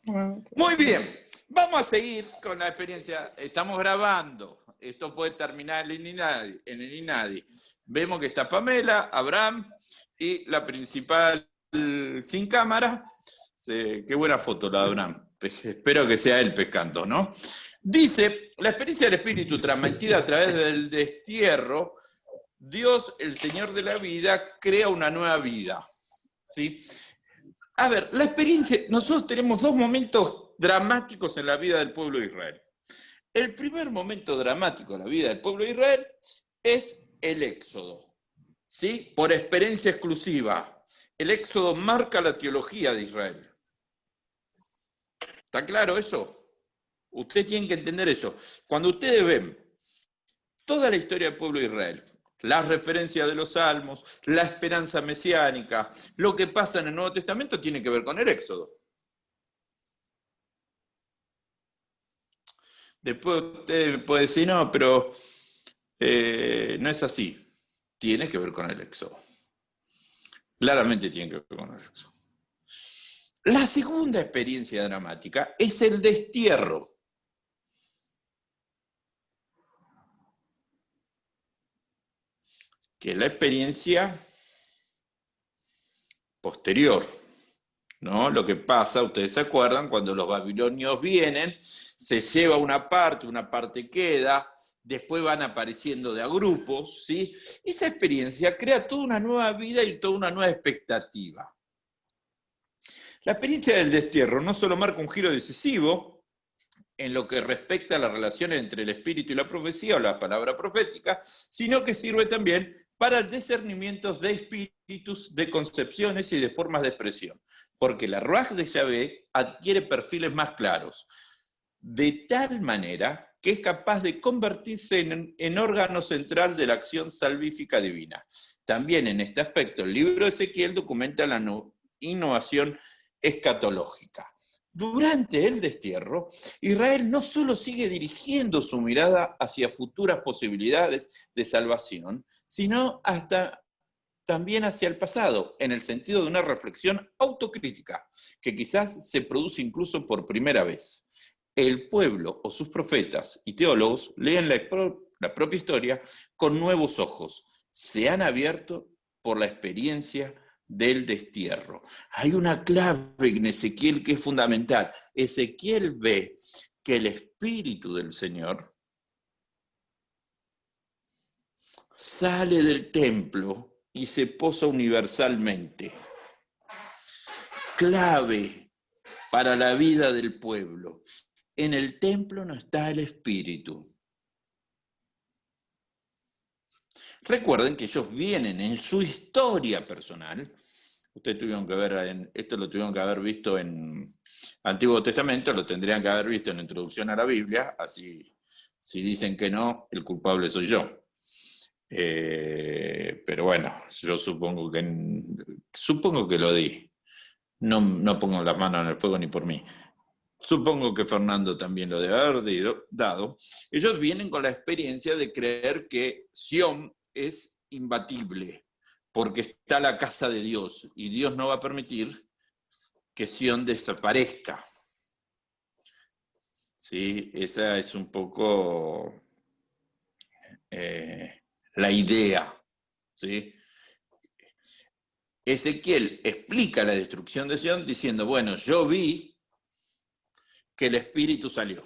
Muy bien, vamos a seguir con la experiencia. Estamos grabando. Esto puede terminar en el INADI. Vemos que está Pamela, Abraham y la principal sin cámara. Qué buena foto la de Abraham. Espero que sea él pescando, ¿no? Dice, la experiencia del espíritu transmitida a través del destierro, Dios, el Señor de la vida, crea una nueva vida. ¿Sí? A ver, la experiencia, nosotros tenemos dos momentos dramáticos en la vida del pueblo de Israel. El primer momento dramático en la vida del pueblo de Israel es el Éxodo, ¿sí? Por experiencia exclusiva. El Éxodo marca la teología de Israel. ¿Está claro eso? Ustedes tienen que entender eso. Cuando ustedes ven toda la historia del pueblo de Israel, las referencias de los salmos, la esperanza mesiánica, lo que pasa en el Nuevo Testamento tiene que ver con el Éxodo. Después usted puede decir, no, pero no es así. Tiene que ver con el Éxodo. Claramente tiene que ver con el Éxodo. La segunda experiencia dramática es el destierro. Que es la experiencia posterior, ¿no? Lo que pasa, ustedes se acuerdan, cuando los babilonios vienen, se lleva una parte queda, después van apareciendo de a grupos, ¿sí? Esa experiencia crea toda una nueva vida y toda una nueva expectativa. La experiencia del destierro no solo marca un giro decisivo en lo que respecta a la relación entre el espíritu y la profecía o la palabra profética, sino que sirve también para el discernimiento de espíritus, de concepciones y de formas de expresión, porque la Ruaj de Yahvé adquiere perfiles más claros, de tal manera que es capaz de convertirse en órgano central de la acción salvífica divina. También en este aspecto, el libro de Ezequiel documenta la innovación escatológica. Durante el destierro, Israel no solo sigue dirigiendo su mirada hacia futuras posibilidades de salvación, sino hasta también hacia el pasado, en el sentido de una reflexión autocrítica, que quizás se produce incluso por primera vez. El pueblo o sus profetas y teólogos leen la propia historia con nuevos ojos. Se han abierto por la experiencia del destierro. Hay una clave en Ezequiel que es fundamental. Ezequiel ve que el Espíritu del Señor sale del templo y se posa universalmente. Clave para la vida del pueblo. En el templo no está el Espíritu. Recuerden que ellos vienen en su historia personal. Ustedes tuvieron que ver, esto lo tuvieron que haber visto en Antiguo Testamento, lo tendrían que haber visto en la introducción a la Biblia, así si dicen que no, el culpable soy yo. Pero bueno, yo supongo que lo di. No pongo las manos en el fuego ni por mí. Supongo que Fernando también lo debe haber dado. Ellos vienen con la experiencia de creer que Sión es imbatible, porque está la casa de Dios, y Dios no va a permitir que Sión desaparezca. ¿Sí? Esa es un poco la idea. ¿Sí? Ezequiel explica la destrucción de Sión diciendo, bueno, yo vi que el Espíritu salió.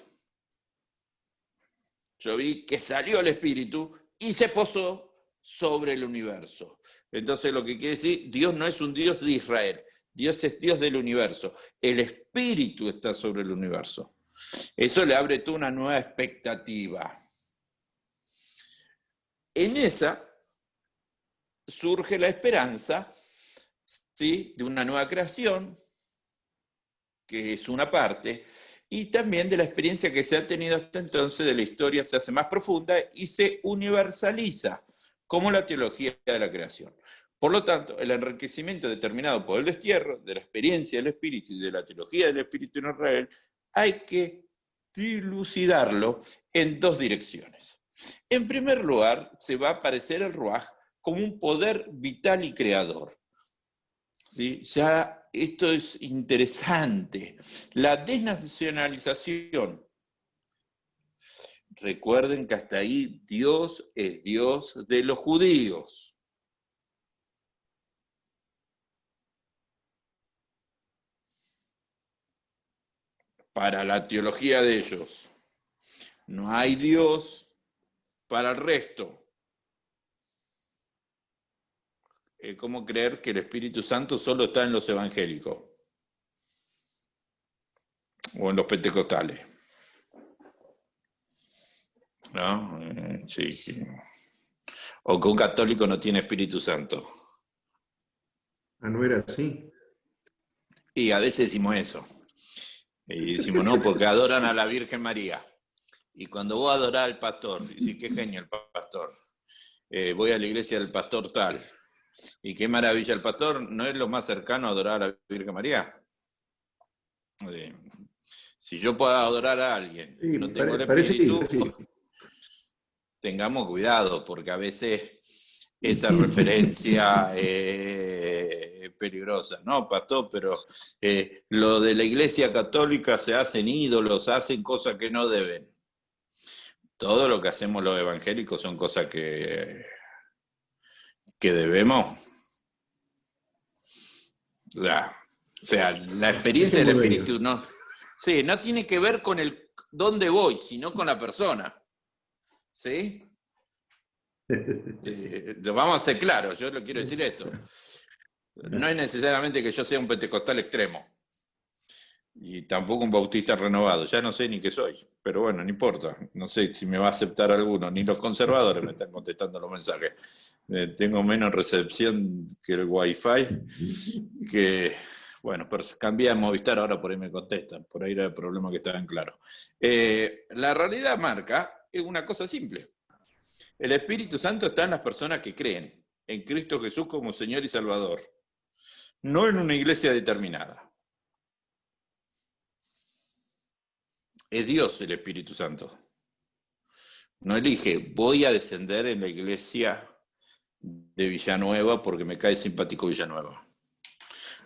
Yo vi que salió el Espíritu y se posó sobre el universo. Entonces lo que quiere decir, Dios no es un Dios de Israel, Dios es Dios del universo. El Espíritu está sobre el universo. Eso le abre toda una nueva expectativa. En esa surge la esperanza, ¿sí?, de una nueva creación, que es una parte, y también de la experiencia que se ha tenido hasta entonces de la historia se hace más profunda y se universaliza, como la teología de la creación. Por lo tanto, el enriquecimiento determinado por el destierro, de la experiencia del Espíritu y de la teología del Espíritu en Israel, hay que dilucidarlo en dos direcciones. En primer lugar, se va a aparecer el Ruaj como un poder vital y creador. ¿sí? Ya esto es interesante. La desnacionalización. Recuerden que hasta ahí Dios es Dios de los judíos. Para la teología de ellos. No hay Dios para el resto. Es como creer que el Espíritu Santo solo está en los evangélicos o en los pentecostales. ¿No? Sí, sí. O que un católico no tiene Espíritu Santo. Ah, no era así. Y a veces decimos eso. Y decimos, no, porque adoran a la Virgen María. Y cuando vos adorás al pastor, y decís, qué genio el pastor. Voy a la iglesia del pastor tal. Y qué maravilla el pastor, ¿no es lo más cercano a adorar a la Virgen María? Si yo puedo adorar a alguien y no tengo el Espíritu, tengamos cuidado, porque a veces esa referencia es peligrosa. No, pastor, pero lo de la Iglesia Católica se hacen ídolos, hacen cosas que no deben. Todo lo que hacemos los evangélicos son cosas que debemos. O sea, la experiencia del Espíritu no tiene que ver con el dónde voy, sino con la persona. ¿Sí? Vamos a ser claros, yo le quiero decir esto. No es necesariamente que yo sea un pentecostal extremo. Y tampoco un bautista renovado. Ya no sé ni qué soy. Pero bueno, no importa. No sé si me va a aceptar alguno. Ni los conservadores me están contestando los mensajes. Tengo menos recepción que el Wi-Fi. Que, bueno, pero cambié a Movistar, ahora por ahí me contestan. Por ahí era el problema que estaba en claro. La realidad marca es una cosa simple. El Espíritu Santo está en las personas que creen en Cristo Jesús como Señor y Salvador. No en una iglesia determinada. Es Dios el Espíritu Santo. No elige, voy a descender en la iglesia de Villanueva porque me cae simpático Villanueva.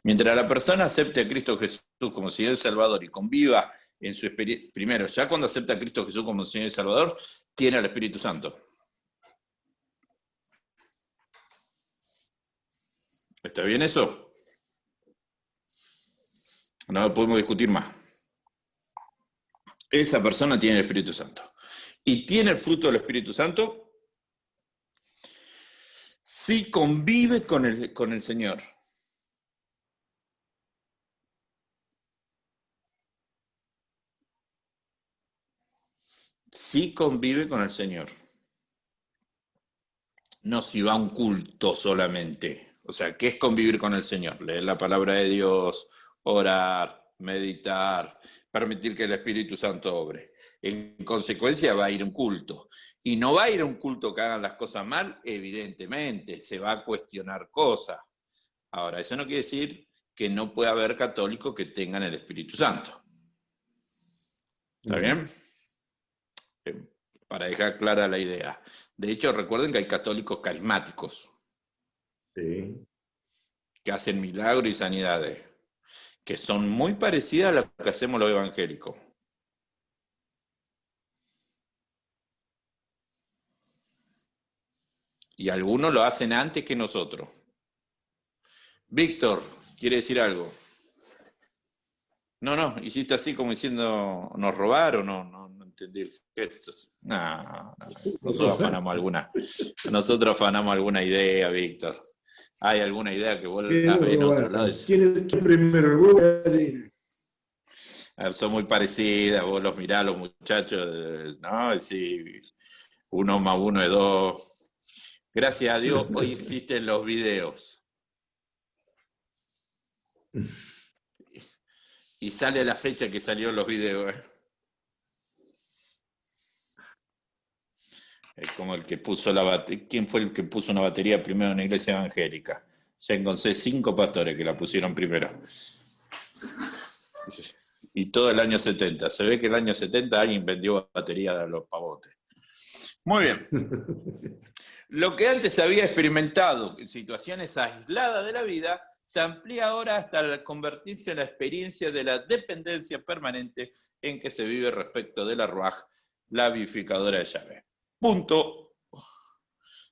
Mientras la persona acepte a Cristo Jesús como Señor y Salvador y conviva en su experiencia, primero, ya cuando acepta a Cristo Jesús como Señor y Salvador, tiene al Espíritu Santo. ¿Está bien eso? No podemos discutir más. Esa persona tiene el Espíritu Santo. Y tiene el fruto del Espíritu Santo si convive con el Señor. Si convive con el Señor. No si va a un culto solamente. O sea, ¿qué es convivir con el Señor? Leer la palabra de Dios, orar, meditar, permitir que el Espíritu Santo obre. En consecuencia va a ir a un culto. Y no va a ir a un culto que hagan las cosas mal, evidentemente, se va a cuestionar cosas. Ahora, eso no quiere decir que no pueda haber católicos que tengan el Espíritu Santo. ¿Está bien? Para dejar clara la idea. De hecho, recuerden que hay católicos carismáticos. Sí. Que hacen milagros y sanidades, que son muy parecidas a lo que hacemos los evangélicos. Y algunos lo hacen antes que nosotros. Víctor, ¿quiere decir algo? No, hiciste así como diciendo, ¿nos robaron? No entendí el gesto. No, nosotros afanamos alguna idea, Víctor. ¿Hay alguna idea que vos la ves en otro lado? ¿Quién primero? Son muy parecidas, vos los mirás, los muchachos, ¿no? Sí, 1 más 1 es 2. Gracias a Dios, hoy existen los videos. Y sale la fecha que salieron los videos. Es como el que puso la batería. ¿Quién fue el que puso una batería primero en la iglesia evangélica? Ya encontré 5 pastores que la pusieron primero. Y todo el año 70. Se ve que el año 70 alguien vendió batería a los pavotes. Muy bien. Lo que antes había experimentado en situaciones aisladas de la vida se amplía ahora hasta convertirse en la experiencia de la dependencia permanente en que se vive respecto de la Ruaj, la vivificadora de Yahvé. Punto.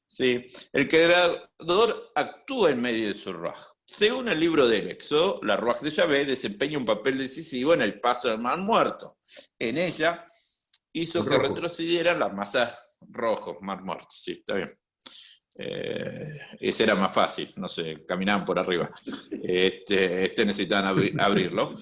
Sí. El creador actúa en medio de su Ruaj. Según el libro del Éxodo, la Ruaj de Yahvé desempeña un papel decisivo en el paso del Mar Muerto. En ella hizo que retrocedieran las masas rojos, Mar Muerto. Sí, está bien. Ese era más fácil, no sé, caminaban por arriba. Este necesitaban abrirlo.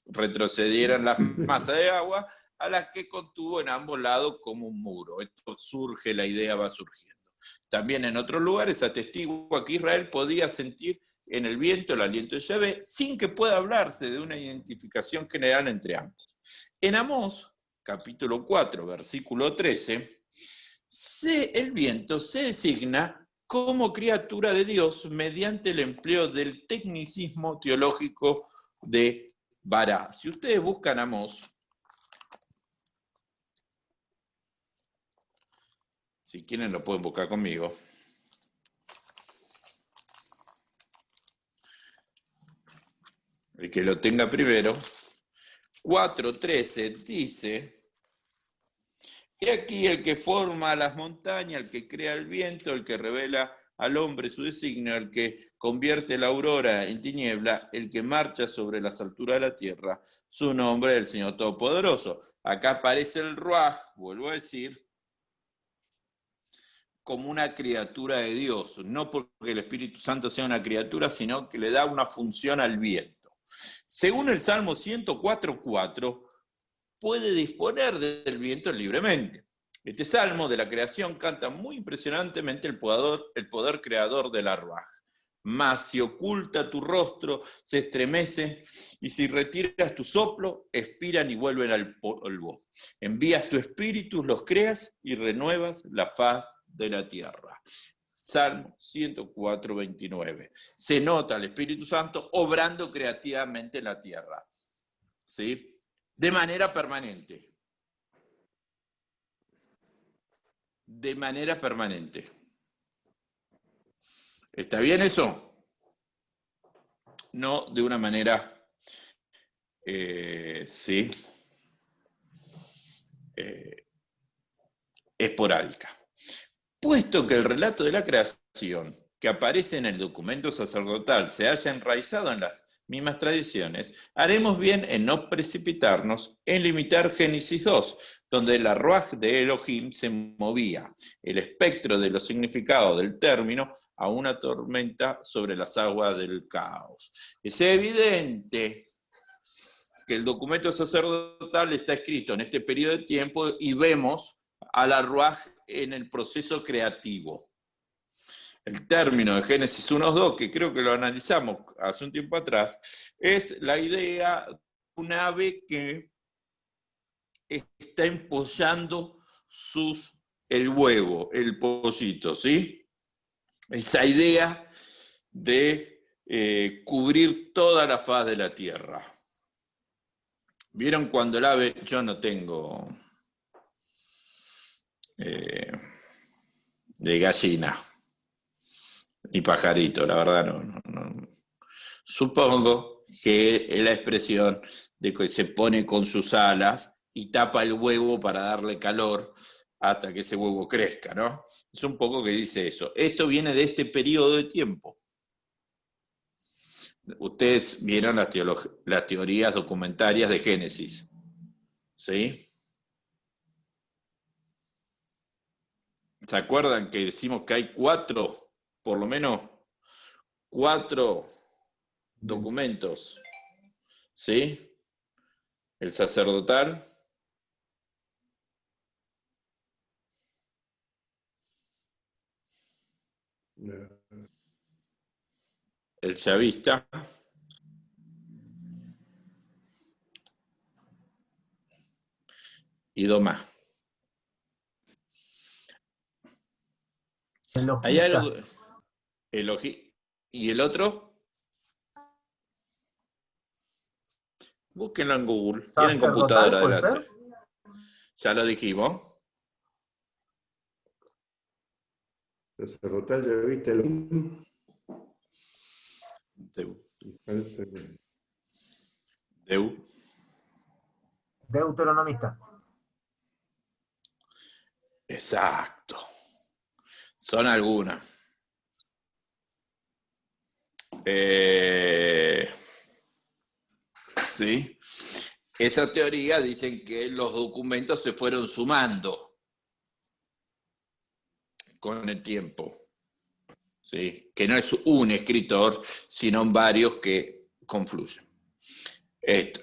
Retrocedieran las masas de agua a las que contuvo en ambos lados como un muro. Esto surge, la idea va surgiendo. También en otros lugares atestigua que Israel podía sentir en el viento el aliento de Yahvé sin que pueda hablarse de una identificación general entre ambos. En Amós, capítulo 4, versículo 13, el viento se designa como criatura de Dios mediante el empleo del tecnicismo teológico de Bará. Si ustedes buscan Amós, si quieren lo pueden buscar conmigo. El que lo tenga primero. 4:13 dice: "He aquí el que forma las montañas, el que crea el viento, el que revela al hombre su designio, el que convierte la aurora en tiniebla, el que marcha sobre las alturas de la tierra, su nombre es el Señor Todopoderoso". Acá aparece el Ruaj, vuelvo a decir, como una criatura de Dios, no porque el Espíritu Santo sea una criatura, sino que le da una función al viento. Según el Salmo 104:4, puede disponer del viento libremente. Este salmo de la creación canta muy impresionantemente el poder creador de la Ruaj. Mas si oculta tu rostro, se estremece, y si retiras tu soplo, expiran y vuelven al polvo. Envías tu espíritu, los creas y renuevas la faz de la tierra. Salmo 104:29. Se nota el Espíritu Santo obrando creativamente en la tierra, ¿sí? De manera permanente. De manera permanente. ¿Está bien eso? No de una manera, sí, esporádica. Puesto que el relato de la creación que aparece en el documento sacerdotal se haya enraizado en las mismas tradiciones, haremos bien en no precipitarnos en limitar Génesis 2, donde la Ruaj de Elohim se movía, el espectro de los significados del término, a una tormenta sobre las aguas del caos. Es evidente que el documento sacerdotal está escrito en este periodo de tiempo y vemos a la Ruaj en el proceso creativo. El término de Génesis 1:2, que creo que lo analizamos hace un tiempo atrás, es la idea de un ave que está empollando el huevo, el pollito, ¿sí? Esa idea de cubrir toda la faz de la tierra. ¿Vieron cuando el ave? Yo no tengo de gallina ni pajarito, la verdad no. Supongo que es la expresión de que se pone con sus alas y tapa el huevo para darle calor hasta que ese huevo crezca, ¿no? Es un poco que dice eso. Esto viene de este periodo de tiempo. Ustedes vieron las teorías documentarias de Génesis, ¿sí? ¿Se acuerdan que decimos que hay por lo menos cuatro documentos, ¿sí? El sacerdotal, el chavista y dos más. ¿Hay algo? ¿Y el otro? Búsquenlo en Google. Tienen computadora adelante. Ya lo dijimos. Sacerdotal, ya viste. Deu. Y falta de- Deu. Deuteronomista. Exacto. Son algunas. ¿Sí? Esa teoría dicen que los documentos se fueron sumando con el tiempo. ¿Sí? Que no es un escritor, sino varios que confluyen. Esto.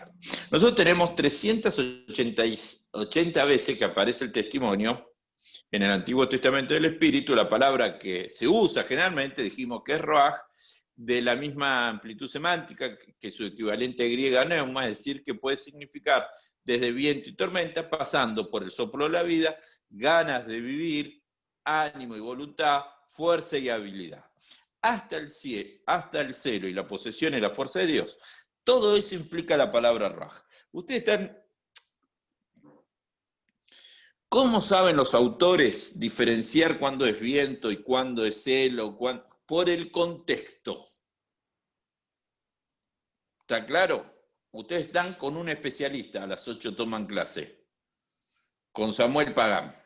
Nosotros tenemos 380 veces que aparece el testimonio en el Antiguo Testamento del Espíritu. La palabra que se usa generalmente, dijimos que es roaj, de la misma amplitud semántica que su equivalente griega neuma, es decir, que puede significar desde viento y tormenta, pasando por el soplo de la vida, ganas de vivir, ánimo y voluntad, fuerza y habilidad. Hasta el celo y la posesión y la fuerza de Dios. Todo eso implica la palabra roaj. Ustedes están... ¿Cómo saben los autores diferenciar cuándo es viento y cuándo es celo? Por el contexto. ¿Está claro? Ustedes están con un especialista, a las 8 toman clase, con Samuel Pagán.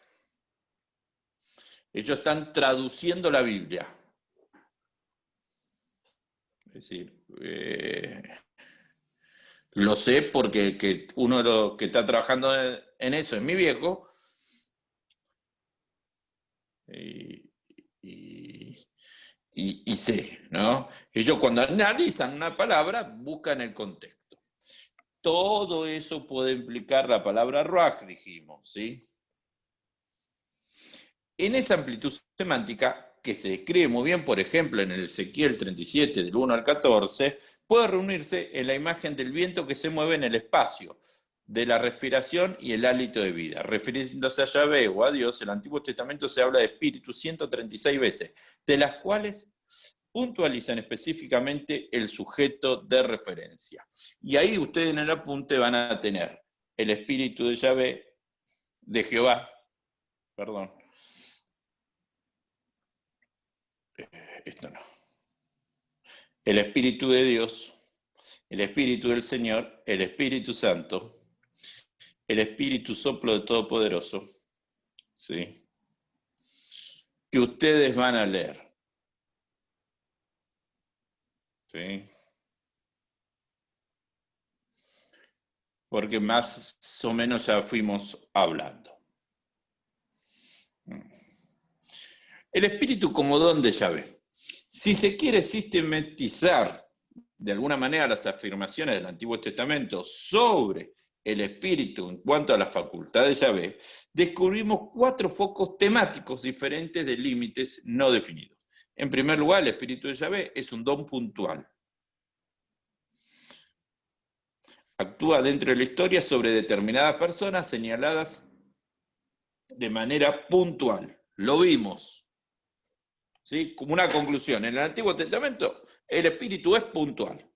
Ellos están traduciendo la Biblia. Es decir, lo sé porque uno de los que está trabajando en eso es mi viejo. Y sé, ¿no? Ellos cuando analizan una palabra buscan el contexto. Todo eso puede implicar la palabra ruach, dijimos, ¿sí? En esa amplitud semántica, que se describe muy bien, por ejemplo, en el Ezequiel 37, del 1 al 14, puede reunirse en la imagen del viento que se mueve en el espacio, de la respiración y el hálito de vida. Refiriéndose a Yahvé o a Dios, el Antiguo Testamento se habla de espíritu 136 veces, de las cuales puntualizan específicamente el sujeto de referencia. Y ahí ustedes en el apunte van a tener el espíritu de Yahvé, de Jehová, perdón. Esto no. El Espíritu de Dios, el Espíritu del Señor, el Espíritu Santo, el Espíritu Soplo de Todopoderoso, ¿sí? Que ustedes van a leer, ¿sí? Porque más o menos ya fuimos hablando. El Espíritu como don de Yahvé. Si se quiere sistematizar de alguna manera las afirmaciones del Antiguo Testamento sobre el Espíritu en cuanto a la facultad de Yahvé, descubrimos 4 focos temáticos diferentes de límites no definidos. En primer lugar, el Espíritu de Yahvé es un don puntual. Actúa dentro de la historia sobre determinadas personas señaladas de manera puntual. Lo vimos. ¿Sí? Como una conclusión. En el Antiguo Testamento, el Espíritu es puntual.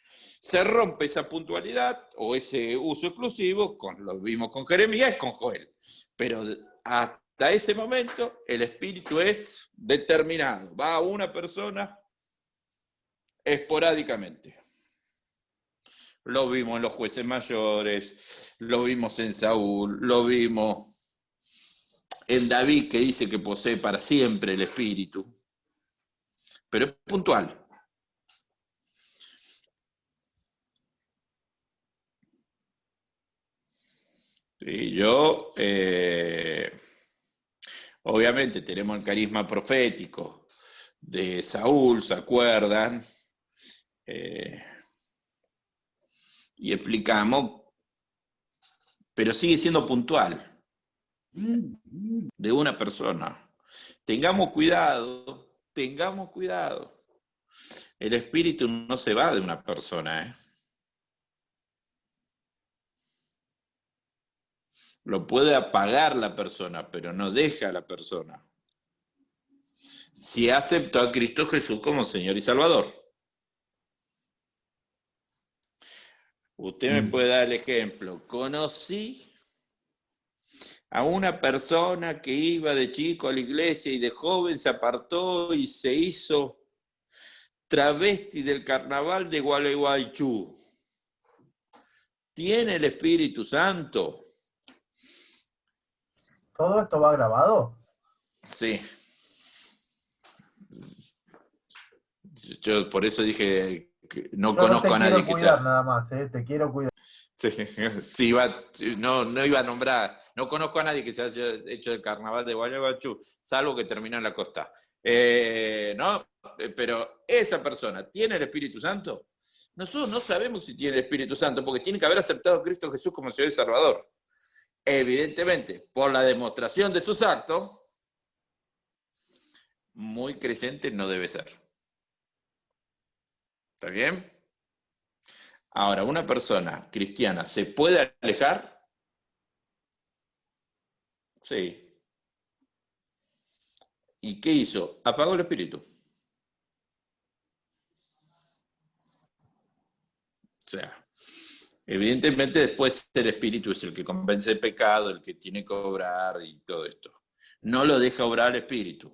Se rompe esa puntualidad o ese uso exclusivo, lo vimos con Jeremías, con Joel. Pero hasta ese momento, el Espíritu es determinado. Va a una persona esporádicamente. Lo vimos en los jueces mayores, lo vimos en Saúl, lo vimos en David, que dice que posee para siempre el Espíritu. Pero es puntual. Y yo, obviamente, tenemos el carisma profético de Saúl, ¿se acuerdan? Y explicamos, pero sigue siendo puntual, de una persona. Tengamos cuidado. El espíritu no se va de una persona, ¿eh? Lo puede apagar la persona, pero no deja a la persona. Si aceptó a Cristo Jesús como Señor y Salvador. Usted me puede dar el ejemplo. Conocí a una persona que iba de chico a la iglesia y de joven se apartó y se hizo travesti del carnaval de Gualeguaychú, ¿tiene el Espíritu Santo? ¿Todo esto va grabado? Sí. Yo por eso dije que no Yo no conozco te a quiero nadie que cuidar sea. nada más, te quiero cuidar. Sí, sí, no iba a nombrar, no conozco a nadie que se haya hecho el carnaval de Gualeguaychú, salvo que terminó en la costa. No, pero esa persona, ¿tiene el Espíritu Santo? Nosotros no sabemos si tiene el Espíritu Santo, porque tiene que haber aceptado a Cristo Jesús como Señor y Salvador. Evidentemente, por la demostración de sus actos, muy creyente no debe ser. ¿Está bien? Ahora, una persona cristiana, ¿se puede alejar? Sí. ¿Y qué hizo? Apagó el espíritu. O sea, evidentemente después el espíritu es el que convence el pecado, el que tiene que obrar y todo esto. No lo deja obrar el espíritu.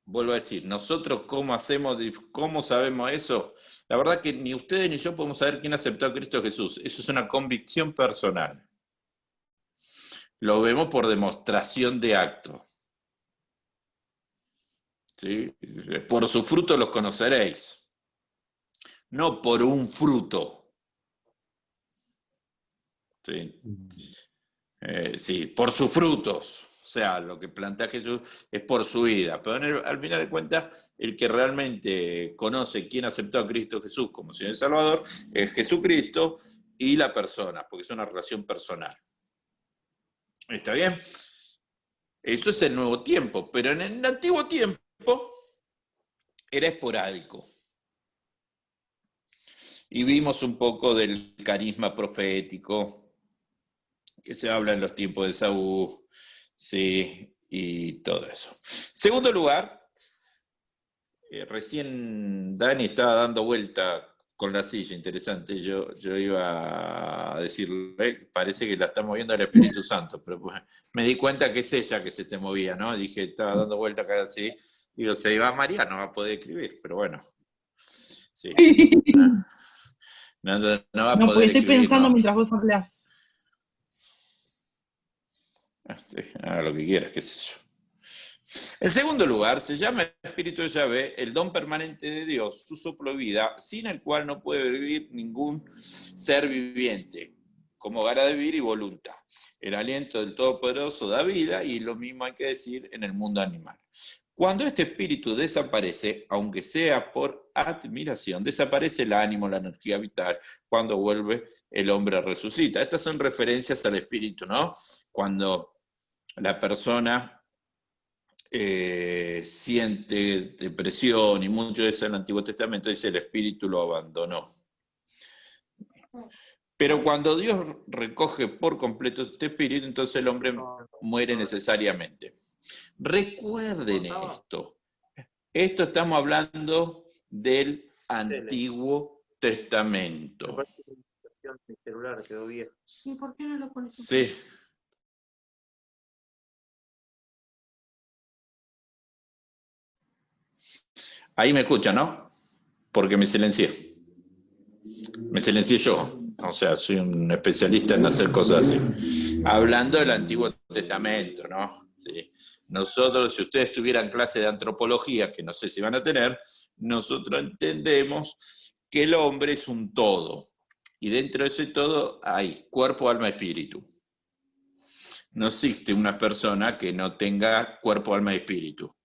Vuelvo a decir, nosotros cómo hacemos, cómo sabemos eso. La verdad que ni ustedes ni yo podemos saber quién aceptó a Cristo Jesús. Eso es una convicción personal. Lo vemos por demostración de acto. ¿Sí? Por su fruto los conoceréis. No por un fruto. ¿Sí? Sí, por sus frutos. O sea, lo que plantea Jesús es por su vida. Pero al final de cuentas, el que realmente conoce quién aceptó a Cristo Jesús como Señor y Salvador es Jesucristo y la persona, porque es una relación personal. ¿Está bien? Eso es el nuevo tiempo, pero en el antiguo tiempo era esporádico. Y vimos un poco del carisma profético que se habla en los tiempos de Saúl, sí, y todo eso. Segundo lugar, recién Dani estaba dando vuelta con la silla, interesante. Yo iba a decirle, parece que la está moviendo el Espíritu Santo, pero pues, me di cuenta que es ella que se te movía, ¿no? Dije, estaba dando vuelta acá así. Digo, se iba a María, no va a poder escribir, pero bueno. Sí. No va a No, porque poder estoy escribir, pensando ¿no? mientras vos hablas. Haga lo que quieras, qué sé yo. En segundo lugar, se llama Espíritu de Yahvé el don permanente de Dios, su soplo de vida, sin el cual no puede vivir ningún ser viviente, como gana de vivir y voluntad. El aliento del Todopoderoso da vida y lo mismo hay que decir en el mundo animal. Cuando este espíritu desaparece, aunque sea por admiración, desaparece el ánimo, la energía vital, cuando vuelve el hombre resucita. Estas son referencias al espíritu, ¿no? Cuando la persona siente depresión y mucho de eso en el Antiguo Testamento dice el espíritu lo abandonó. Pero cuando Dios recoge por completo este espíritu, entonces el hombre muere necesariamente. Recuerden esto. Esto estamos hablando del Antiguo Testamento. Mi celular quedó viejo. ¿Y por qué no lo pones? Sí. Ahí me escuchan, ¿no? Porque me silencié. Me silencié yo. O sea, soy un especialista en hacer cosas así. Hablando del Antiguo Testamento, ¿no? Sí. Nosotros, si ustedes tuvieran clase de antropología, que no sé si van a tener, nosotros entendemos que el hombre es un todo. Y dentro de ese todo hay cuerpo, alma, espíritu. No existe una persona que no tenga cuerpo, alma y espíritu.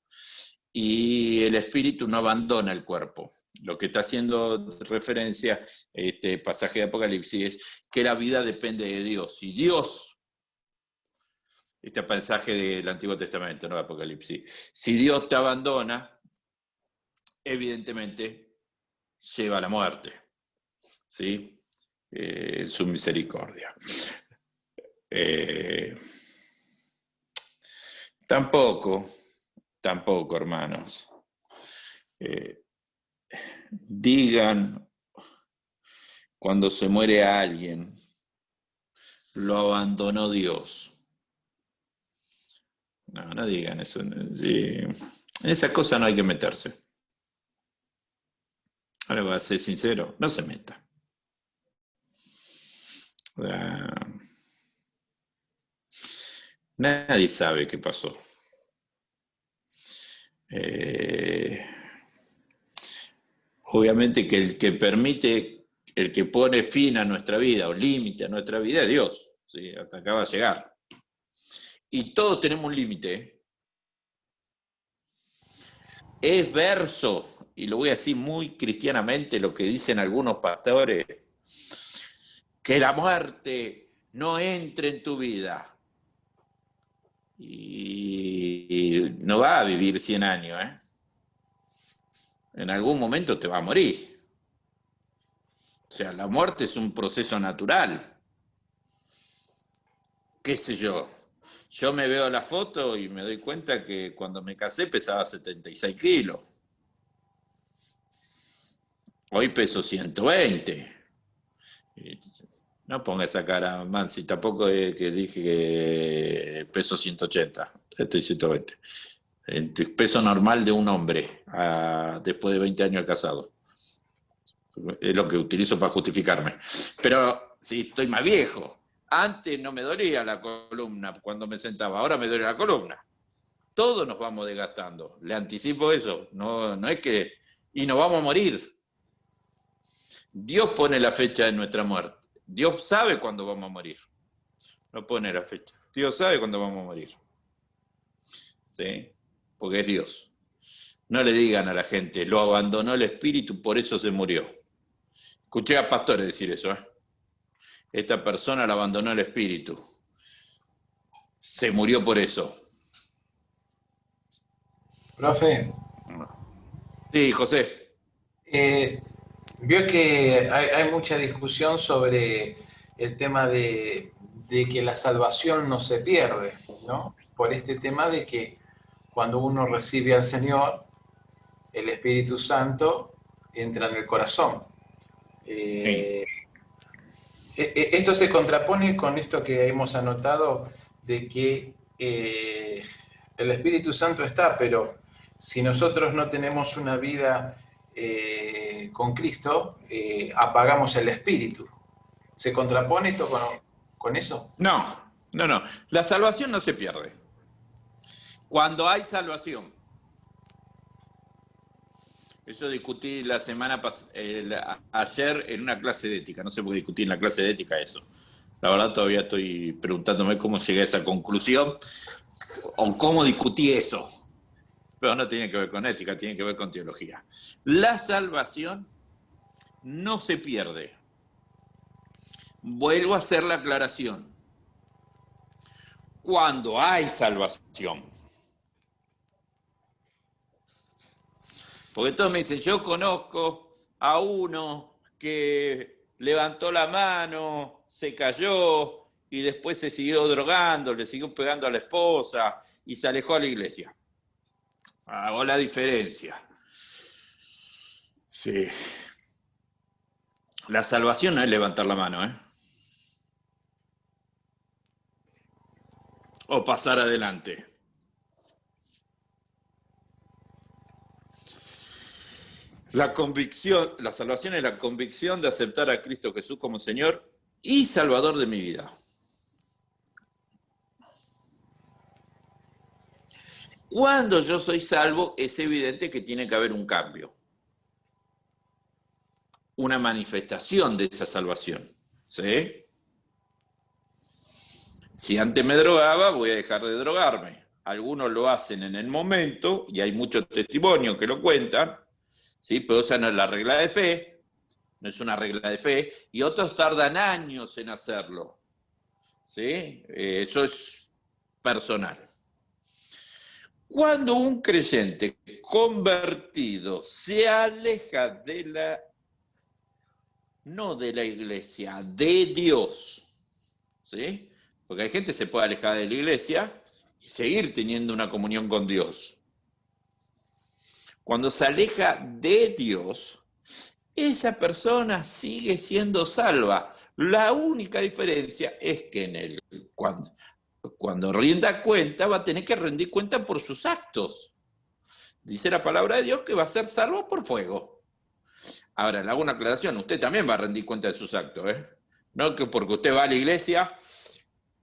Y el espíritu no abandona el cuerpo. Lo que está haciendo referencia este pasaje de Apocalipsis es que la vida depende de Dios. Y Dios, este pasaje del Antiguo Testamento, no de Apocalipsis, si Dios te abandona, evidentemente lleva a la muerte, ¿sí? Su misericordia. Tampoco, hermanos, digan cuando se muere alguien, lo abandonó Dios. No digan eso. Sí. En esas cosas no hay que meterse. Ahora voy a ser sincero, no se meta. Nadie sabe qué pasó. Obviamente que el que permite, el que pone fin a nuestra vida o límite a nuestra vida es Dios. ¿Sí? Hasta acá va a llegar. Y todos tenemos un límite. Es verso, y lo voy a decir muy cristianamente, lo que dicen algunos pastores, que la muerte no entre en tu vida. Y no va a vivir 100 años, ¿eh? En algún momento te va a morir. O sea, la muerte es un proceso natural. ¿Qué sé yo? Yo me veo la foto y me doy cuenta que cuando me casé pesaba 76 kilos. Hoy peso 120. No ponga esa cara, Mansi, tampoco es que dije que peso 180, estoy 120. El peso normal de un hombre después de 20 años de casado. Es lo que utilizo para justificarme. Pero sí, estoy más viejo. Antes no me dolía la columna cuando me sentaba, ahora me duele la columna. Todos nos vamos desgastando. Le anticipo eso. No es que... Y nos vamos a morir. Dios pone la fecha de nuestra muerte. Dios sabe cuándo vamos a morir. No pone la fecha. Dios sabe cuándo vamos a morir. ¿Sí? Porque es Dios. No le digan a la gente, lo abandonó el espíritu, por eso se murió. Escuché a pastores decir eso, ¿eh? Esta persona la abandonó el espíritu. Se murió por eso. Profe. Sí, José. Vio que hay mucha discusión sobre el tema de que la salvación no se pierde, ¿no? Por este tema de que cuando uno recibe al Señor, el Espíritu Santo entra en el corazón. Sí. Esto se contrapone con esto que hemos anotado de que el Espíritu Santo está, pero si nosotros no tenemos una vida con Cristo, apagamos el Espíritu. ¿Se contrapone esto con eso? No. La salvación no se pierde. Cuando hay salvación. Eso discutí la semana ayer en una clase de ética. No sé por qué discutí en la clase de ética eso. La verdad todavía estoy preguntándome cómo llegué a esa conclusión o cómo discutí eso. Pero no tiene que ver con ética, tiene que ver con teología. La salvación no se pierde. Vuelvo a hacer la aclaración. Cuando hay salvación. Porque todos me dicen, yo conozco a uno que levantó la mano, se cayó y después se siguió drogando, le siguió pegando a la esposa y se alejó a la iglesia. Hago la diferencia. Sí. La salvación no es levantar la mano, ¿eh? O pasar adelante. La convicción, la salvación es la convicción de aceptar a Cristo Jesús como Señor y Salvador de mi vida. Cuando yo soy salvo, es evidente que tiene que haber un cambio. Una manifestación de esa salvación. ¿Sí? Si antes me drogaba, voy a dejar de drogarme. Algunos lo hacen en el momento, y hay muchos testimonios que lo cuentan, ¿sí? Pero esa no es la regla de fe, no es una regla de fe, y otros tardan años en hacerlo. ¿Sí? Eso es personal. Cuando un creyente convertido se aleja no de la iglesia, de Dios, ¿sí? Porque hay gente que se puede alejar de la iglesia y seguir teniendo una comunión con Dios. Cuando se aleja de Dios, esa persona sigue siendo salva. La única diferencia es que cuando rinda cuenta, va a tener que rendir cuenta por sus actos. Dice la palabra de Dios que va a ser salvo por fuego. Ahora, le hago una aclaración, usted también va a rendir cuenta de sus actos, ¿eh? No que porque usted va a la iglesia,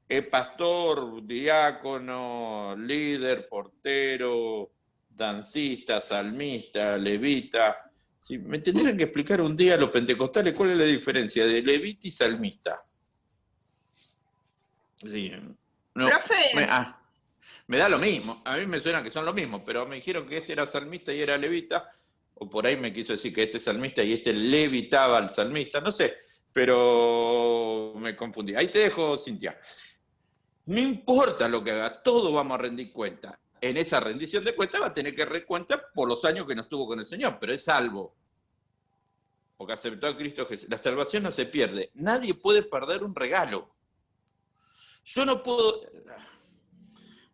es pastor, diácono, líder, portero, dancista, salmista, levita. Sí, me tendrían que explicar un día a los pentecostales cuál es la diferencia de levita y salmista. Sí, no, Profe, me da lo mismo, a mí me suena que son lo mismo, pero me dijeron que este era salmista y era levita, o por ahí me quiso decir que este es salmista y este levitaba al salmista, no sé, pero me confundí. Ahí te dejo, Cintia. No importa lo que haga, todos vamos a rendir cuenta. En esa rendición de cuentas va a tener que rendir cuenta por los años que no estuvo con el Señor, pero es salvo. Porque aceptó a Cristo Jesús. La salvación no se pierde. Nadie puede perder un regalo. Yo no puedo...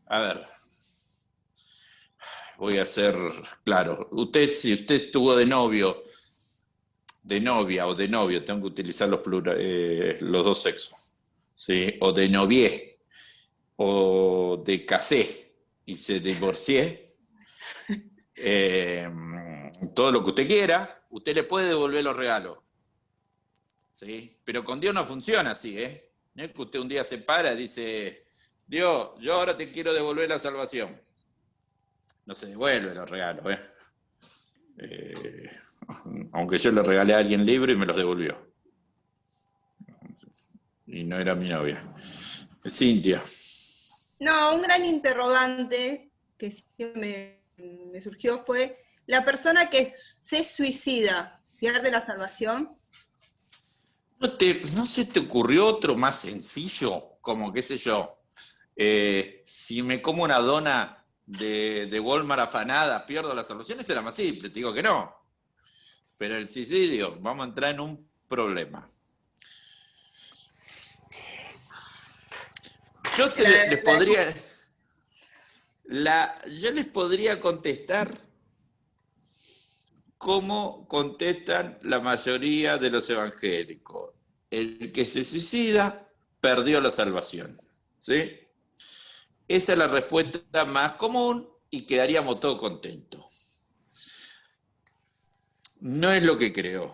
A ver, voy a ser claro. Usted, si usted estuvo de novio, de novia o de novio, tengo que utilizar los dos sexos, ¿sí? O de novié, o de casé y se divorcié, todo lo que usted quiera, usted le puede devolver los regalos, ¿sí? Pero con Dios no funciona así, ¿eh? No es que usted un día se para y dice... Dios, yo ahora te quiero devolver la salvación. No se devuelve los regalos, aunque yo le regalé a alguien libro y me los devolvió. Y no era mi novia. Cintia. no, un gran interrogante que sí me surgió fue, ¿la persona que se suicida pierde la salvación? ¿No se te ocurrió otro más sencillo? Como, qué sé yo, si me como una dona de Walmart afanada, ¿pierdo la salvación? Esa era más simple, te digo que no. Pero el suicidio, vamos a entrar en un problema. Yo les podría contestar cómo contestan la mayoría de los evangélicos. El que se suicida perdió la salvación, ¿sí? Esa es la respuesta más común y quedaríamos todos contentos. No es lo que creo.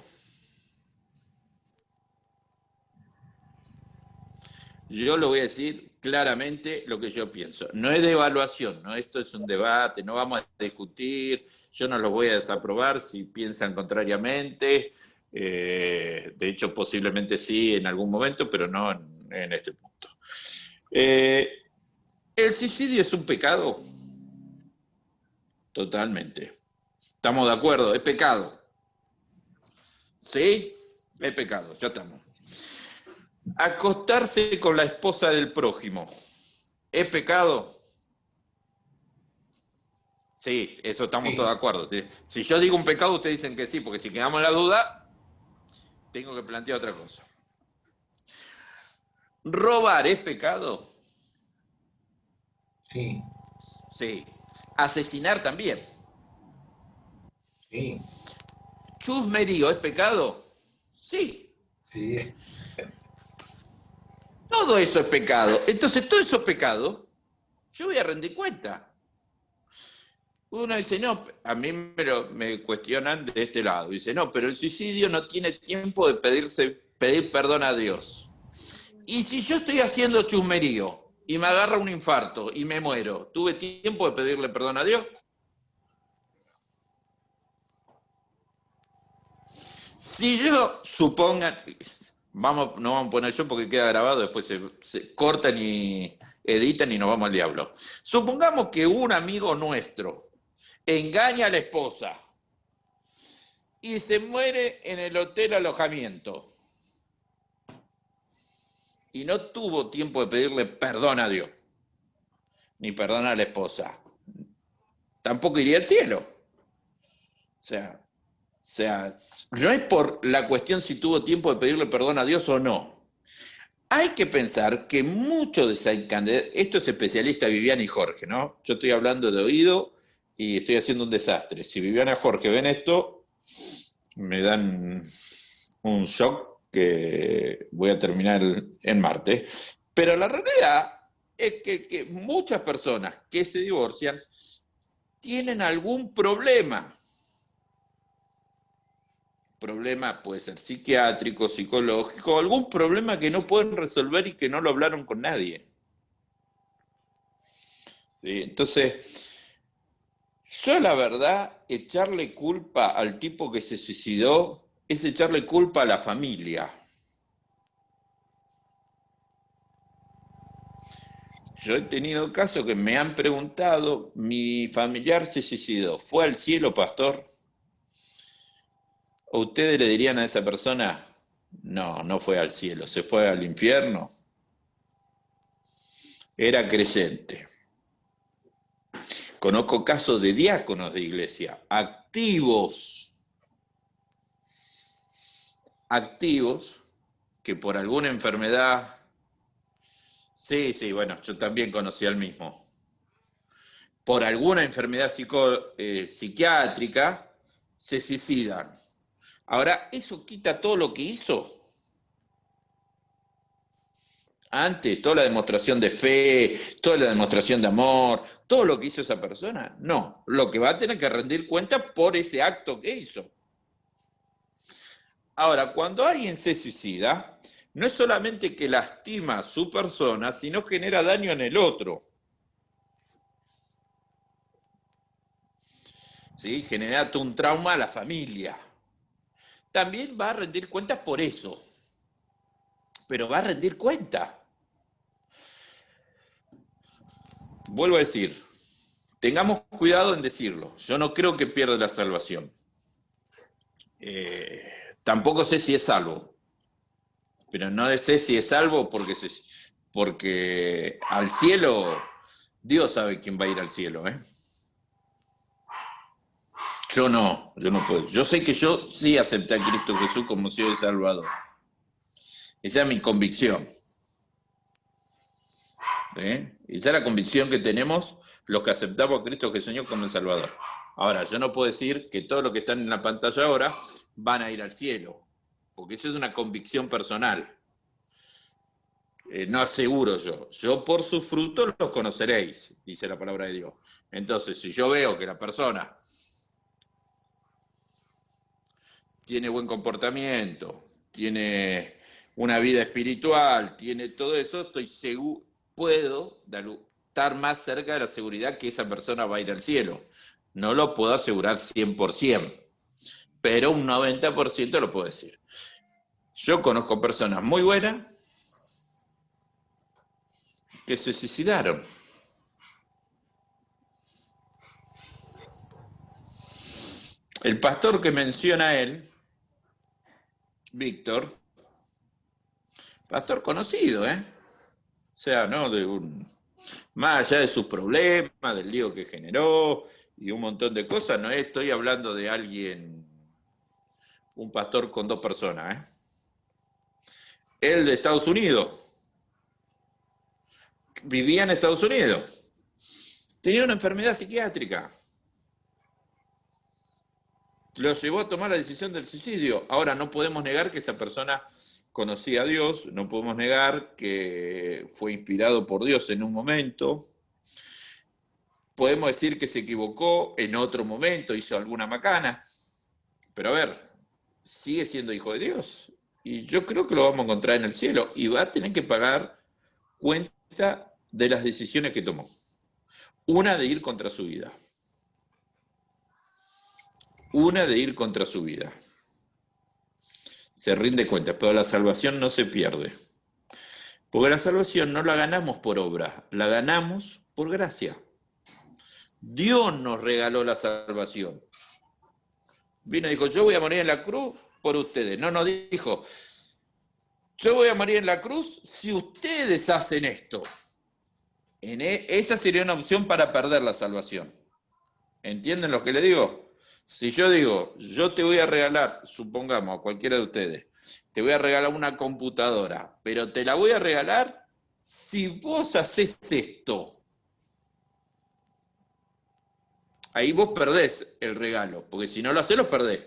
Yo lo voy a decir claramente lo que yo pienso. No es de evaluación, ¿no? Esto es un debate, no vamos a discutir, yo no los voy a desaprobar si piensan contrariamente. De hecho, posiblemente sí en algún momento, pero no en este punto. ¿El suicidio es un pecado? Totalmente. ¿Estamos de acuerdo? ¿Es pecado? ¿Sí? Es pecado, ya estamos. Acostarse con la esposa del prójimo, ¿es pecado? Sí, eso estamos todos de acuerdo. Si yo digo un pecado, ustedes dicen que sí, porque si quedamos en la duda, tengo que plantear otra cosa. ¿Robar es pecado? Sí. Sí. ¿Asesinar también? Sí. ¿Chusmerío es pecado? Sí. Sí. Todo eso es pecado. Entonces, todo eso es pecado, yo voy a rendir cuenta. Uno dice, no, a mí me cuestionan de este lado. Dice, no, pero el suicidio no tiene tiempo de pedir perdón a Dios. Y si yo estoy haciendo chusmerío y me agarra un infarto y me muero, ¿tuve tiempo de pedirle perdón a Dios? Si yo suponga... no vamos a poner yo porque queda grabado, después se cortan y editan y nos vamos al diablo. Supongamos que un amigo nuestro engaña a la esposa y se muere en el hotel alojamiento y no tuvo tiempo de pedirle perdón a Dios, ni perdón a la esposa. Tampoco iría al cielo. O sea, no es por la cuestión si tuvo tiempo de pedirle perdón a Dios o no. Hay que pensar que muchos de esa incandescencia, esto es especialista Viviana y Jorge, ¿no? Yo estoy hablando de oído y estoy haciendo un desastre. Si Viviana y Jorge ven esto, me dan un shock que voy a terminar en Marte. Pero la realidad es que muchas personas que se divorcian tienen algún problema. problema puede ser psiquiátrico, psicológico, algún problema que no pueden resolver y que no lo hablaron con nadie. ¿Sí? Entonces, yo la verdad, echarle culpa al tipo que se suicidó es echarle culpa a la familia. Yo he tenido casos que me han preguntado, mi familiar se suicidó, ¿fue al cielo, pastor? ¿O ustedes le dirían a esa persona, no, no fue al cielo, se fue al infierno? Era creyente. Conozco casos de diáconos de iglesia, activos, que por alguna enfermedad, sí, bueno, yo también conocí al mismo, por alguna enfermedad psiquiátrica, se suicidan. Ahora, ¿eso quita todo lo que hizo? Antes, toda la demostración de fe, toda la demostración de amor, todo lo que hizo esa persona. No, lo que va a tener que rendir cuenta por ese acto que hizo. Ahora, cuando alguien se suicida, no es solamente que lastima a su persona, sino que genera daño en el otro. ¿Sí? Genera un trauma a la familia. También va a rendir cuentas por eso. Pero va a rendir cuenta. Vuelvo a decir, tengamos cuidado en decirlo. Yo no creo que pierda la salvación. Tampoco sé si es salvo. Pero no sé si es salvo porque al cielo, Dios sabe quién va a ir al cielo, ¿eh? Yo no puedo. Yo sé que yo sí acepté a Cristo Jesús como Señor y Salvador. Esa es mi convicción. ¿Sí? Esa es la convicción que tenemos los que aceptamos a Cristo Jesús como el Salvador. Ahora, yo no puedo decir que todos los que están en la pantalla ahora van a ir al cielo, porque eso es una convicción personal. No aseguro yo. Yo por sus frutos los conoceréis, dice la palabra de Dios. Entonces, si yo veo que la persona tiene buen comportamiento, tiene una vida espiritual, tiene todo eso, estoy seguro, puedo estar más cerca de la seguridad que esa persona va a ir al cielo. No lo puedo asegurar 100%, pero un 90% lo puedo decir. Yo conozco personas muy buenas que se suicidaron. El pastor que menciona él, Víctor, pastor conocido, O sea, ¿no? Más allá de sus problemas, del lío que generó y un montón de cosas, no estoy hablando de alguien, un pastor con 2 personas, Él de Estados Unidos, vivía en Estados Unidos, tenía una enfermedad psiquiátrica, lo llevó a tomar la decisión del suicidio. Ahora, no podemos negar que esa persona conocía a Dios, no podemos negar que fue inspirado por Dios en un momento. Podemos decir que se equivocó en otro momento, hizo alguna macana. Pero a ver, sigue siendo hijo de Dios. Y yo creo que lo vamos a encontrar en el cielo. Y va a tener que pagar cuenta de las decisiones que tomó. Una de ir contra su vida. Se rinde cuenta, pero la salvación no se pierde. Porque la salvación no la ganamos por obra, la ganamos por gracia. Dios nos regaló la salvación. Vino y dijo, yo voy a morir en la cruz por ustedes. No nos dijo, yo voy a morir en la cruz si ustedes hacen esto. Esa sería una opción para perder la salvación. ¿Entienden lo que le digo? Si yo digo, yo te voy a regalar, supongamos a cualquiera de ustedes, te voy a regalar una computadora, pero te la voy a regalar si vos haces esto. Ahí vos perdés el regalo, porque si no lo hacés, lo perdés.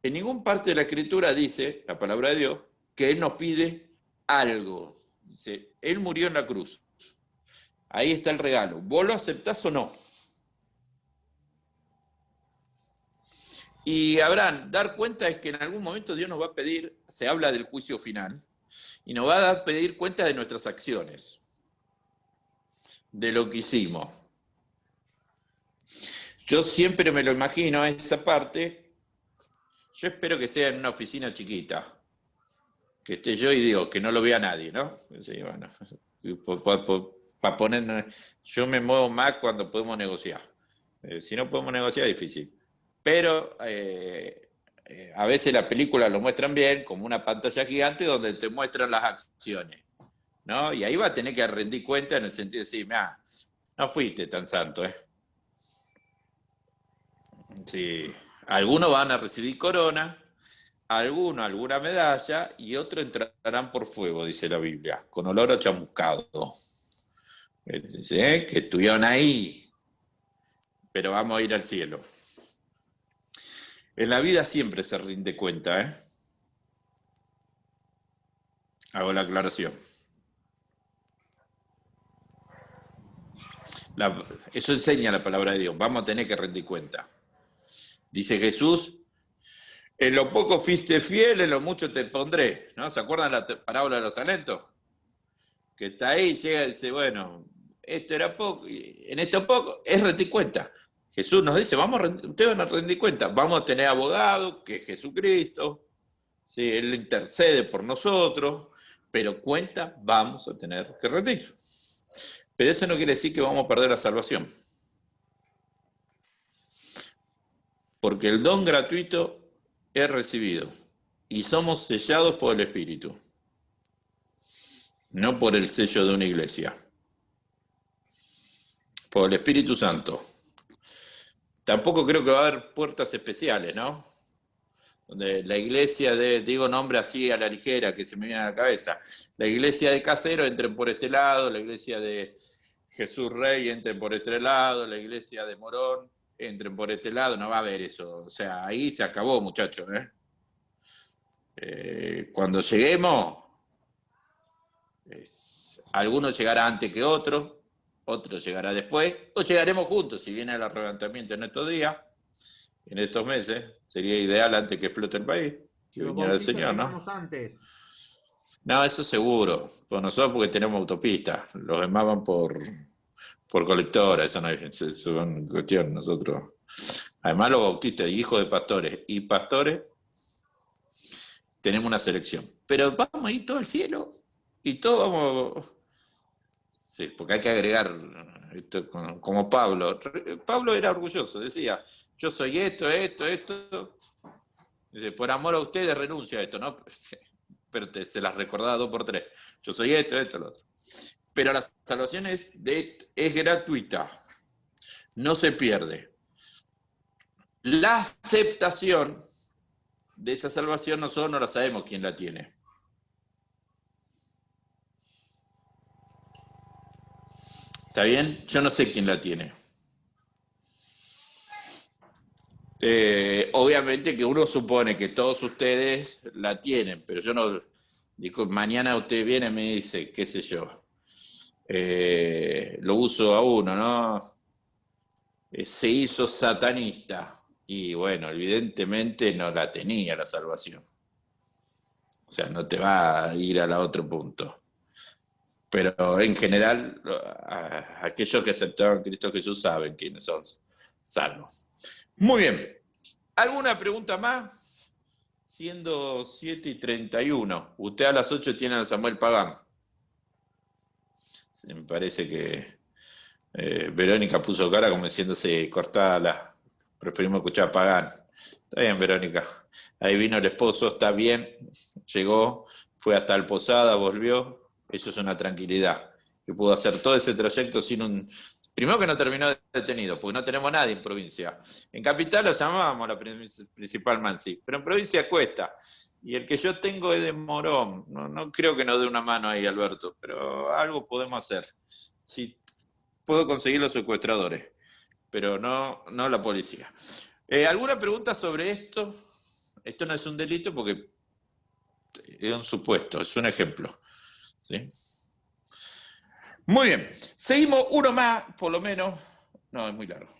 En ninguna parte de la Escritura dice, la palabra de Dios, que Él nos pide algo. Dice, Él murió en la cruz. Ahí está el regalo. ¿Vos lo aceptás o no? Y Abraham, dar cuenta es que en algún momento Dios nos va a pedir, se habla del juicio final, y nos va a pedir cuenta de nuestras acciones, de lo que hicimos. Yo siempre me lo imagino esa parte, yo espero que sea en una oficina chiquita, que esté yo y digo, que no lo vea nadie, ¿no? Sí, bueno, para poner, yo me muevo más cuando podemos negociar. Si no podemos negociar es difícil. Pero a veces la película lo muestran bien, como una pantalla gigante donde te muestran las acciones, ¿no? Y ahí va a tener que rendir cuenta en el sentido de decir, mira, no fuiste tan santo, ¿eh? Sí. Algunos van a recibir corona, algunos alguna medalla y otros entrarán por fuego, dice la Biblia, con olor a chamuscado. ¿Sí? Que estuvieron ahí, pero vamos a ir al cielo. En la vida siempre se rinde cuenta, ¿eh? Hago la aclaración. Eso enseña la palabra de Dios. Vamos a tener que rendir cuenta. Dice Jesús, en lo poco fuiste fiel, en lo mucho te pondré. ¿No? ¿Se acuerdan la parábola de los talentos? Que está ahí, llega y dice, bueno, esto era poco, y en esto poco, es rendir cuenta. Jesús nos dice, ustedes van a rendir cuenta, vamos a tener abogado, que es Jesucristo, ¿sí? Él intercede por nosotros, pero cuenta vamos a tener que rendir. Pero eso no quiere decir que vamos a perder la salvación. Porque el don gratuito es recibido y somos sellados por el Espíritu, no por el sello de una iglesia, por el Espíritu Santo. Tampoco creo que va a haber puertas especiales, ¿no? Donde la iglesia digo nombre así a la ligera, que se me viene a la cabeza. La iglesia de Casero entren por este lado, la iglesia de Jesús Rey entren por este lado, la iglesia de Morón entren por este lado, no va a haber eso. O sea, ahí se acabó, muchachos, ¿eh? Cuando lleguemos, algunos llegará antes que otros, otros llegará después, o llegaremos juntos, si viene el arrebatamiento en estos días, en estos meses, sería ideal antes que explote el país, que viniera el Señor, ¿no? Antes. No, eso seguro, por nosotros porque tenemos autopista, los demás van por colectora, eso no es una cuestión, nosotros. Además los bautistas, hijos de pastores y pastores, tenemos una selección. Pero vamos a ir todo al cielo y todo vamos... Sí, porque hay que agregar, esto, como Pablo. Pablo era orgulloso, decía, yo soy esto. Dice, por amor a ustedes renuncio a esto, ¿no? Pero se las recordaba 2 por 3. Yo soy esto, lo otro. Pero la salvación es gratuita, no se pierde. La aceptación de esa salvación nosotros no la sabemos quién la tiene. ¿Está bien? Yo no sé quién la tiene. Obviamente que uno supone que todos ustedes la tienen, pero yo no... Digo, mañana usted viene y me dice, qué sé yo, lo uso a uno, ¿no? Se hizo satanista. Y bueno, evidentemente no la tenía la salvación. O sea, no te va a ir al otro punto. Pero en general, aquellos que aceptaron a Cristo Jesús saben quiénes son salvos. Muy bien. ¿Alguna pregunta más? Siendo 7:31. Usted a las 8 tiene a Samuel Pagán. Me parece que Verónica puso cara como diciéndose, cortala. Preferimos escuchar a Pagán. Está bien, Verónica. Ahí vino el esposo, está bien. Llegó, fue hasta el Posada, volvió. Eso es una tranquilidad, que pudo hacer todo ese trayecto sin un... Primero que no terminó detenido, porque no tenemos nadie en provincia. En capital lo llamábamos la principal Mansi, pero en provincia cuesta. Y el que yo tengo es de Morón. No creo que nos dé una mano ahí, Alberto, pero algo podemos hacer. Sí, puedo conseguir los secuestradores, pero no la policía. ¿Alguna pregunta sobre esto? Esto no es un delito porque es un supuesto, es un ejemplo. ¿Sí? Muy bien, seguimos uno más, por lo menos. No, es muy largo.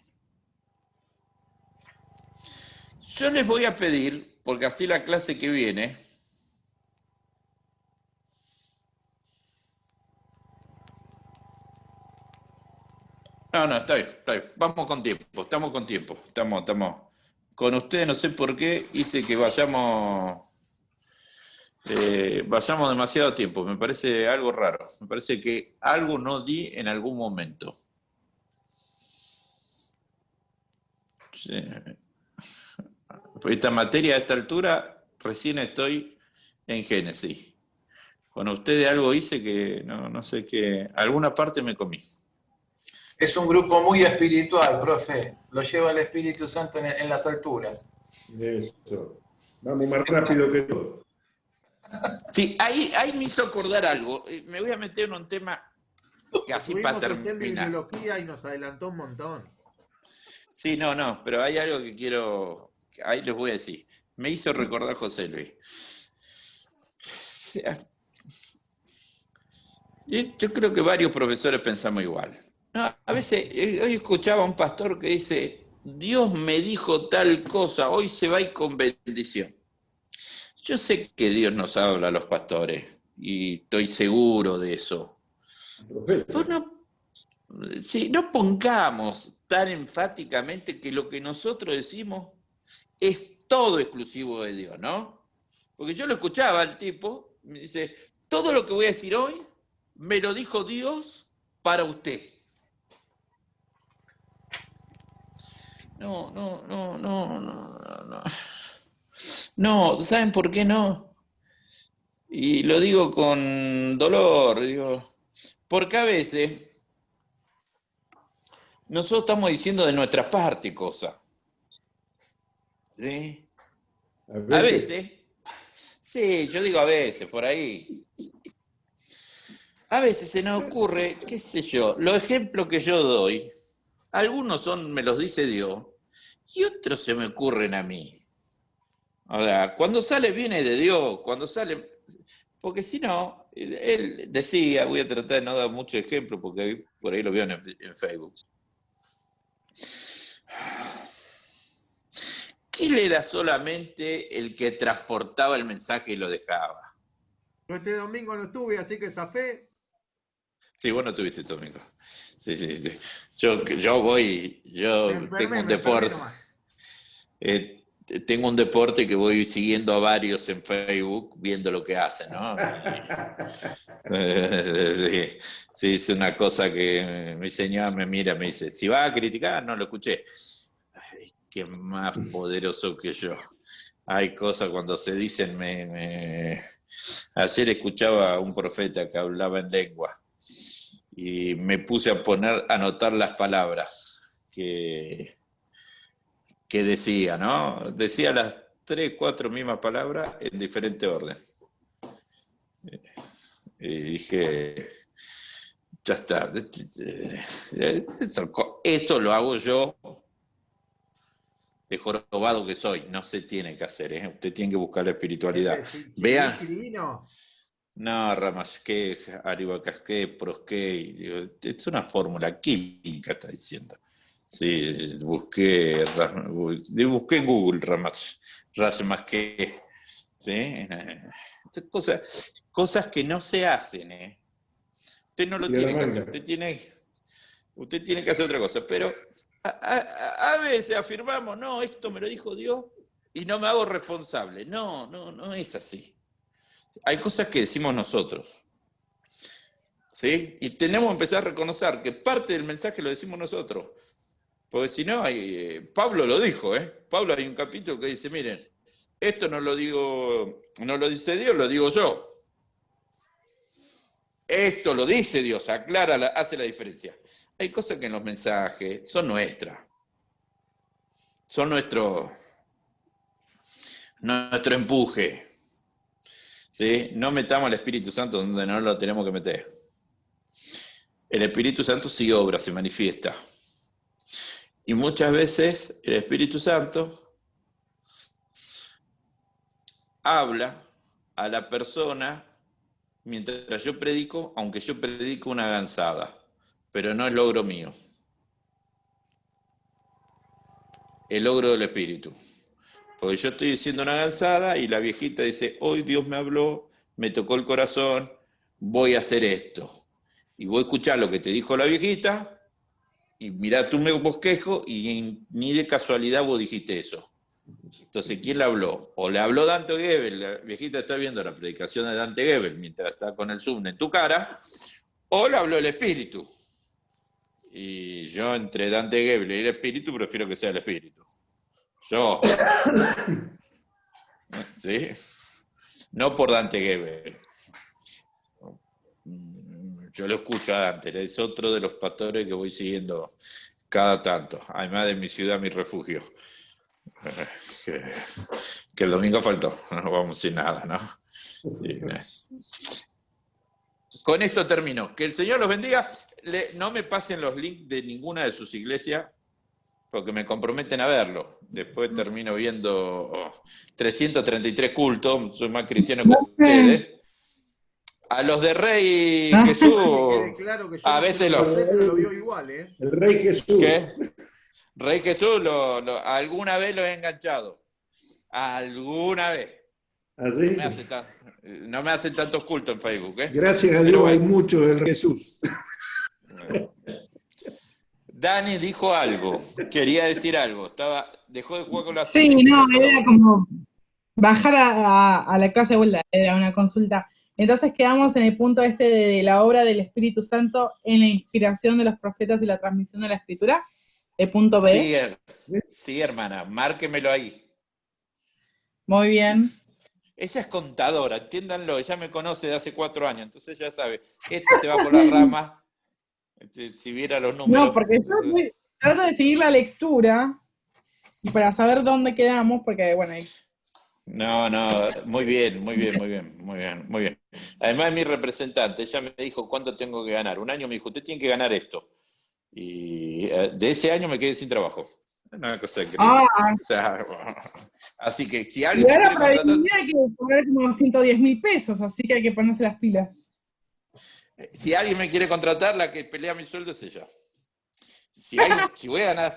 Yo les voy a pedir, porque así la clase que viene, no, está bien, vamos con tiempo, estamos con tiempo, estamos. Con ustedes no sé por qué hice que vayamos demasiado tiempo, me parece algo raro, me parece que algo no di en algún momento. Sí. Esta materia a esta altura, recién estoy en Génesis. Con ustedes algo hice que no sé qué, alguna parte me comí. Es un grupo muy espiritual, profe. Lo lleva el Espíritu Santo en las alturas. Eso. Vamos más rápido que todo. Sí, ahí me hizo acordar algo. Me voy a meter en un tema que así para Estuvimos haciendo terminar. ideología y nos adelantó un montón. Sí, no, pero hay algo que quiero, ahí les voy a decir. Me hizo recordar José Luis. Yo creo que varios profesores pensamos igual. No, a veces, hoy escuchaba a un pastor que dice, Dios me dijo tal cosa, hoy se va a ir con bendición. Yo sé que Dios nos habla a los pastores, y estoy seguro de eso. Pues no pongamos tan enfáticamente que lo que nosotros decimos es todo exclusivo de Dios, ¿no? Porque yo lo escuchaba al tipo, me dice, todo lo que voy a decir hoy me lo dijo Dios para usted. No, ¿saben por qué no? Y lo digo con dolor, digo, porque a veces nosotros estamos diciendo de nuestra parte cosas. ¿Sí? A veces. Sí, yo digo a veces, por ahí. A veces se nos ocurre, qué sé yo, los ejemplos que yo doy, algunos me los dice Dios, y otros se me ocurren a mí. Ahora, cuando sale viene de Dios, cuando sale, porque si no, él decía, voy a tratar de no dar muchos ejemplos, porque por ahí lo veo en Facebook. que él era solamente el que transportaba el mensaje y lo dejaba. Yo este domingo no estuve, así que zafé. Sí, vos no tuviste este domingo. Sí, sí, sí. Yo voy, tengo un deporte. Tengo un deporte que voy siguiendo a varios en Facebook, viendo lo que hacen, ¿no? Sí, es una cosa que mi señora me mira, me dice, si vas a criticar, no lo escuché. Ay, qué más poderoso que yo. Hay cosas cuando se dicen, Ayer escuchaba a un profeta que hablaba en lengua y me puse a anotar las palabras que decía, ¿no? Decía las 3, 4 mismas palabras en diferente orden. Y dije, ya está. Esto lo hago yo, de jorobado que soy. No se tiene que hacer, ¿eh? Usted tiene que buscar la espiritualidad. Vean. No, Ramasqué, Aribacasqué, Prosqué. Es una fórmula química, está diciendo. Sí, busqué en Google Ramasqué. ¿Sí? Cosas que no se hacen, ¿eh? Usted no lo tiene que hacer, usted tiene que hacer otra cosa. Pero a veces afirmamos, no, esto me lo dijo Dios y no me hago responsable. No es así. Hay cosas que decimos nosotros. ¿Sí? Y tenemos que empezar a reconocer que parte del mensaje lo decimos nosotros. Porque si no, Pablo lo dijo, ¿eh? Pablo hay un capítulo que dice, miren, esto no lo dice Dios, lo digo yo. Esto lo dice Dios, aclara, hace la diferencia. Hay cosas que en los mensajes son nuestras. Son nuestro empuje. ¿Sí? No metamos al Espíritu Santo donde no lo tenemos que meter. El Espíritu Santo sí obra, se manifiesta. Y muchas veces el Espíritu Santo habla a la persona mientras yo predico, aunque yo predico una gansada, pero no es logro mío. El logro del Espíritu. Porque yo estoy diciendo una gansada y la viejita dice, hoy Dios me habló, me tocó el corazón, voy a hacer esto. Y voy a escuchar lo que te dijo la viejita, y mirá, tú me bosquejo, y ni de casualidad vos dijiste eso. Entonces, ¿quién le habló? O le habló Dante Gebel, la viejita está viendo la predicación de Dante Gebel mientras está con el Zoom en tu cara, o le habló el Espíritu. Y yo entre Dante Gebel y el Espíritu prefiero que sea el Espíritu. Yo. ¿Sí? No por Dante Gebel. Yo lo escucho a Dante, es otro de los pastores que voy siguiendo cada tanto. Además de mi ciudad, mi refugio. Que el domingo faltó, no vamos sin nada, ¿no? Sí. Con esto termino. Que el Señor los bendiga. No me pasen los links de ninguna de sus iglesias, porque me comprometen a verlo. Después termino viendo 333 cultos, soy más cristiano que ustedes. A los de Rey Jesús, Claro que yo a no veces lo vio igual, ¿eh? El Rey Jesús. ¿Qué? Rey Jesús, alguna vez lo he enganchado. Alguna vez. No me hacen tantos cultos en Facebook, ¿eh? Gracias a Dios hay muchos del Jesús. Dani dijo algo, quería decir algo. Dejó de jugar con la Sí, no, era como bajar a la clase de vuelta, era una consulta. Entonces quedamos en el punto este de la obra del Espíritu Santo en la inspiración de los profetas y la transmisión de la Escritura, el punto B. Sí, hermana, márquemelo ahí. Muy bien. Ella es contadora, entiéndanlo, ella me conoce de hace 4 años, entonces ya sabe, este se va por las ramas, si viera los números. No, porque yo trato de seguir la lectura y para saber dónde quedamos, porque bueno, No, muy bien. Además es mi representante, ella me dijo cuánto tengo que ganar. Un año me dijo, usted tiene que ganar esto. Y de ese año me quedé sin trabajo. Una cosa increíble. O sea, así que si alguien... Y ahora para vivir hay que poner como 110.000 pesos, así que hay que ponerse las pilas. Si alguien me quiere contratar, la que pelea mi sueldo es ella. Si voy a ganar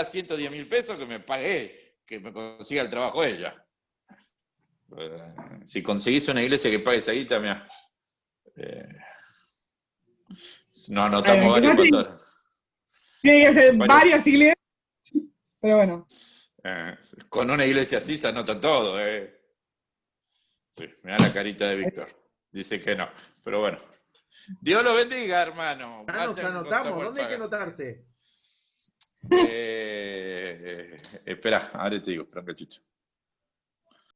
110.000 pesos, que me pague, que me consiga el trabajo ella. Si conseguís una iglesia que pague esa guita, mira. No anotamos varios pastores. Tiene que ser varias iglesias, pero bueno. Con una iglesia así se anotan todo. Sí, mirá la carita de Víctor. Dice que no, pero bueno. Dios lo bendiga, hermano. Ya nos anotamos, ¿dónde hay que anotarse? Espera, ahora te digo, espera un cachito.